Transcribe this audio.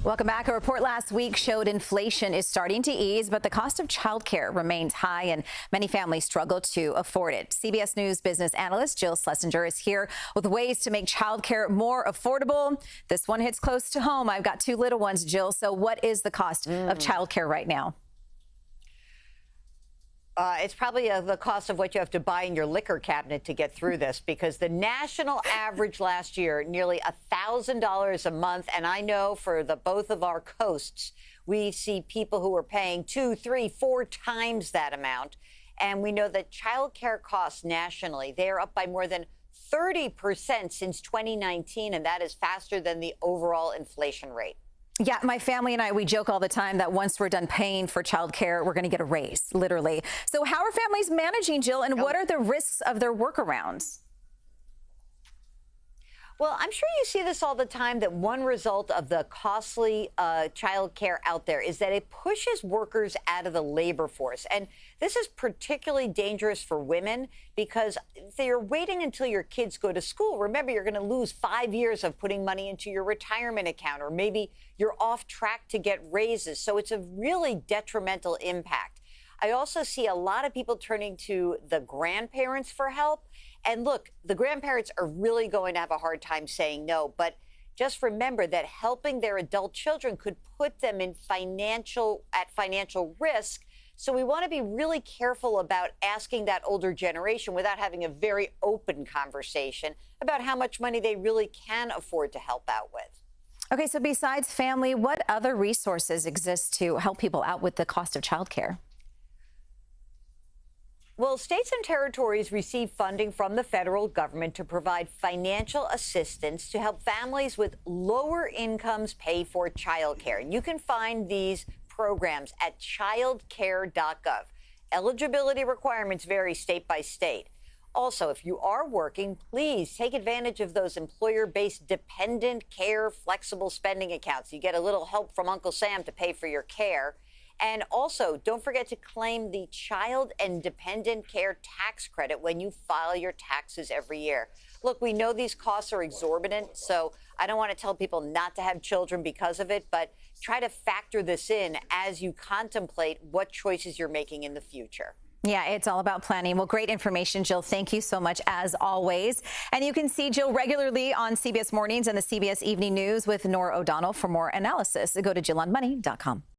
Welcome back. A report last week showed inflation is starting to ease, but the cost of childcare remains high and many families struggle to afford it. CBS News business analyst Jill Schlesinger is here with ways to make childcare more affordable. This one hits close to home. I've got two little ones, Jill. So what is the cost of childcare right now? It's probably the cost of what you have to buy in your liquor cabinet to get through this, because the national average last year, nearly $1,000 a month. And I know for both of our coasts, we see people who are paying 2, 3, 4 times that amount. And we know that child care costs nationally, they are up by more than 30% since 2019. And that is faster than the overall inflation rate. Yeah, my family and I, we joke all the time that once we're done paying for childcare, we're going to get a raise, literally. So how are families managing, Jill, and what are the risks of their workarounds? Well, I'm sure you see this all the time, that one result of the costly child care out there is that it pushes workers out of the labor force. And this is particularly dangerous for women, because if you're waiting until your kids go to school, remember, you're going to lose 5 years of putting money into your retirement account, or maybe you're off track to get raises. So it's a really detrimental impact. I also see a lot of people turning to the grandparents for help. And look, the grandparents are really going to have a hard time saying no. But just remember that helping their adult children could put them in financial risk. So we want to be really careful about asking that older generation without having a very open conversation about how much money they really can afford to help out with. Okay, so besides family, what other resources exist to help people out with the cost of childcare? Well, states and territories receive funding from the federal government to provide financial assistance to help families with lower incomes pay for childcare. And you can find these programs at childcare.gov. Eligibility requirements vary state by state. Also, if you are working, please take advantage of those employer-based dependent care flexible spending accounts. You get a little help from Uncle Sam to pay for your care. And also, don't forget to claim the Child and Dependent Care Tax Credit when you file your taxes every year. Look, we know these costs are exorbitant, so I don't want to tell people not to have children because of it, but try to factor this in as you contemplate what choices you're making in the future. Yeah, it's all about planning. Well, great information, Jill. Thank you so much, as always. And you can see Jill regularly on CBS Mornings and the CBS Evening News with Nora O'Donnell for more analysis. Go to JillOnMoney.com.